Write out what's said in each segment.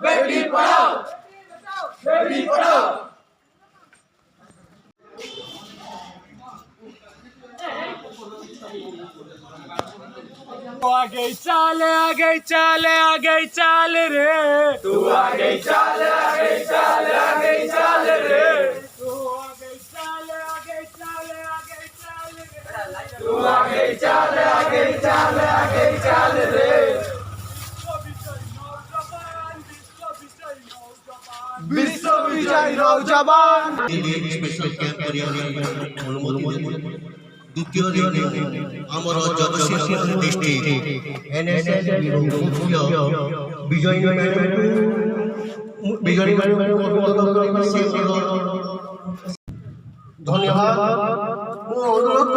बेटी पढ़ाओ बेटी पढ़ाओ। आगे चल आगे चल आगे चल रे तू आगे चल आगे चल आगे चल रे तू आगे चल आगे चल आगे चल रे तू आगे चल आगे चल आगे चल रे। विश्व विजय नौजवान स्पेशल कैंप द्वितीय दिन आमर जगतसिंहपुर डिस्ट्रिक्ट एनएसएस मुख्य विजयी धन्यवाद अनुरोध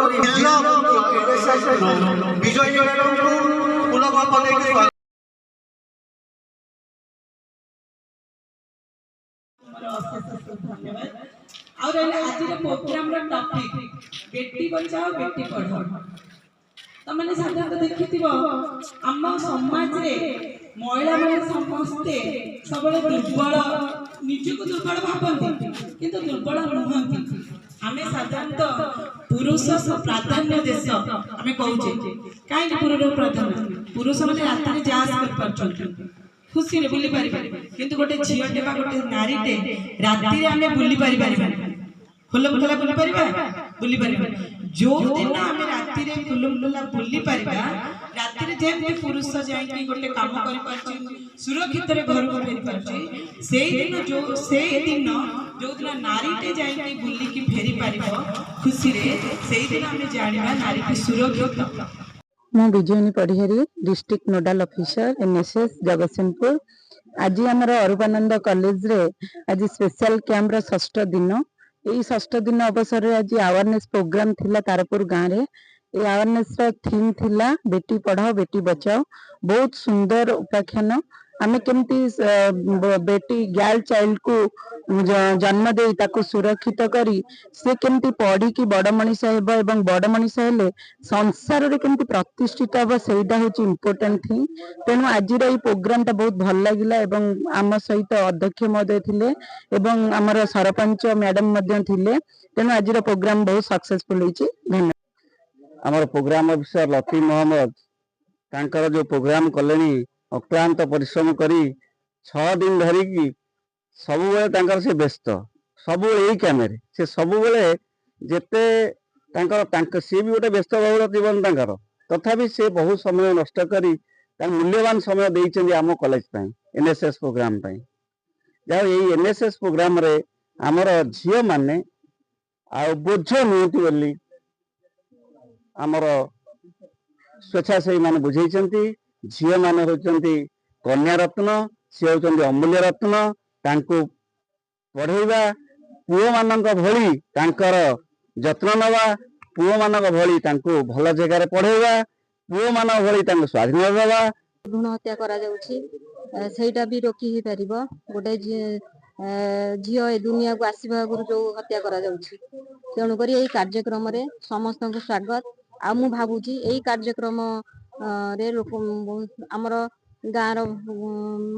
विजयी और आज प्रोग्राम टॉपिक बेटी बचाओ बेटी पढ़ाओ। तमने साधारण देखि आम समाज रे महिला माने समस्ते सब दुर्बल निजको दुर्बल भावती किंतु दुर्बल नुहंती। आमे साधारणतः पुरुष प्राधान्य देश आमे कहूचे कहीं पुरुष प्राधान्य पुरुष माने रात जास कर पारछन खुशी रे बुली पारि किंतु गोटे झीटे बा गोटे नारीटे राति रे आमे बुली पारि खुलम खुला बुली पारिबा बुली पारिबा जो दिन आमे राति रे खुलम खुला बुली पारिबा राति रे जेम पुरुष जाई कि गोटे काम करि परछि सुरक्षित रे घर को फेरी परछि सेही दिन जो दिन नारीटे जाई कि बुली कि फेरी पारिबो खुशी रे सेही दिन आमे जानिबा नारी की सुरक्षित। मु विजयनी पढ़िहारी डिस्ट्रिक्ट नोडाल ऑफिसर एनएसएस जगतसिंहपुर। आज आमर अरूपानंद कॉलेज रे आज स्पेशल कैंप रो षष्ठ दिन यही षष्ठ दिन अवसर आज अवेयरनेस प्रोग्राम थिला तारपुर गाँव रे। ये अवेयरनेस रो थीम थिला बेटी पढ़ाओ बेटी बचाओ। बहुत सुंदर उपाख्यान आमे केमती बेटी गर्ल चाइल्ड को जन्म दे ताको सुरक्षित करी से केमती पढ़ी की बड़ मनीष हेब एवं बड़ मनीष हेले संसार रे केमती प्रतिष्ठित हेब सेटा होची इम्पोर्टेंट थिंग। तेणु आज ये प्रोग्राम टा बहुत भल लगिला एवं आम सहित अध्यक्ष महोदय थिले एवं आमर सरपंच मैडम मध्य थिले। तेणु आज प्रोग्राम बहुत सक्सेसफुल होईची। धन्यवाद। आमर प्रोग्राम ऑफिसर लतीफ मोहम्मद तांकर जो प्रोग्राम कलेनी अक्लांत परिश्रम करी 6 दिन धरिकी सबुबले से व्यस्त सब यही कैमेरे से सबुबले जेते सी भी गोटे व्यस्त बहुल जीवन तांकर तथापि से बहुत समय नष्ट करी मूल्यवान समय देइछन्ती आम कॉलेज पई एनएसएस प्रोग्राम पई। जाओ यही एनएसएस प्रोग्राम रे आमर झियो माने आ बोझ नुहति बोली आमर स्वेच्छासेवी माने बुझेइछन्ती। झियो माने होचन्ती कन्या रत्न सी होचन्ती अमूल्य रत्न तांको पढ़ेवा पुओ मानक भली तांकर जत्न नवा पुओ मानक भली तांको भल जगह पढ़ेवा पुओ मानक भली तांको स्वाधीनता देवा। भ्रूण हत्या करा जाउछि सेटा भी रोकी ही परिबो। गोटे झियो ए दुनिया को आसीबा आगुरु जो हत्या करा जाउछि तेणु करी एई कार्यक्रम रे समस्त को स्वागत। आ मु भाबुछि एई कार्यक्रम रे लोक हमर गाँव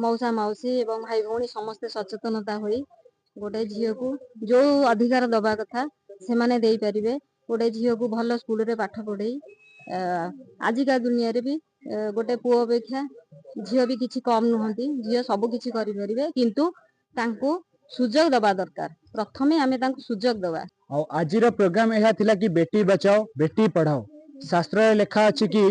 मौसा मौसी एवं भाई भौणी समस्ते सचेतनता होई गोटे झील को जो अधिकार दबा कथा से माने देई परिबे। गोटे झील को भल स्कूल रे पाठ पढ़े आजिका दुनिया रे भी गोटे पुओ अपेक्षा झील भी किछि कम नुहंती। झील सब किछि करि परिबे किंतु तांको सुजोग दबा दरकार। प्रथमे आमे तांको सुजोग दबा। आज प्रोग्राम यह थिला कि बेटी बचाओ बेटी पढ़ाओ। शास्त्र लिखा अछि कि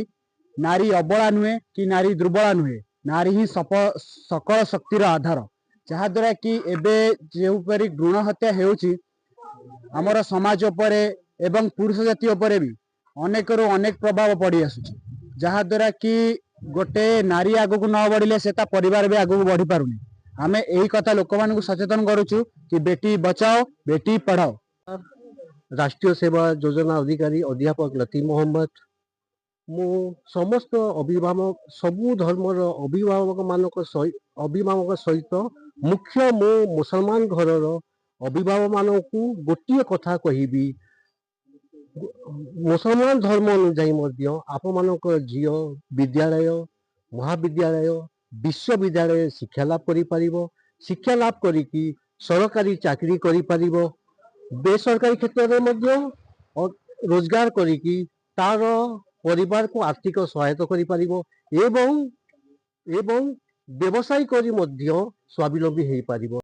नारी अबला नुहे कि नारी दुर्बला नुहे नारी ही सकल शक्तिर आधार जहा द्वारा कि एबे जेपरी भ्रूण हत्या हेउची हमर समाज उपरे एवं पुरुष जाति उपरे भी अनेक रु अनेक प्रभाव पड़ी आसुची जहा द्वारा कि गोटे नारी आगु को न बढ़िले से ता परिवार भी आगु बढ़ी पारुनी। आमे एही कथा लोक मानकु सचेतन करूछु कि बेटी बचाओ बेटी पढ़ाओ। राष्ट्रीय सेवा योजना अधिकारी अध्यापक लतीफ मोहम्मद मु समस्त अभिभावक सबु धर्मर अभिभावक सहित मुख्य मु मुसलमान घरर अभिभावक मानकु गोटे कथा कहिबी मुसलमान धर्म अनुଯାୟୀ ମଧ୍ୟ ଆପଣ ମାନଙ୍କ ଝିଅ ବିଦ୍ୟାଳୟ ମହାବିଦ୍ୟାଳୟ ବିଶ୍ୱବିଦ୍ୟାଳୟରେ ଶିକ୍ଷା ଲାଭ କରିପାରିବ। ଶିକ୍ଷା ଲାଭ କରିକି ସରକାରୀ ଚାକିରି କରିପାରିବ। ବେସରକାରୀ କ୍ଷେତ୍ରରେ ମଧ୍ୟ ରୋଜଗାର କରିକି ତାର ପରିବାରକୁ ଆର୍ଥିକ ସହାୟତା କରିପାରିବ ଏବଂ ବ୍ୟବସାୟ କରି ମଧ୍ୟ ସ୍ୱାବଲମ୍ବୀ ହେଇପାରିବ।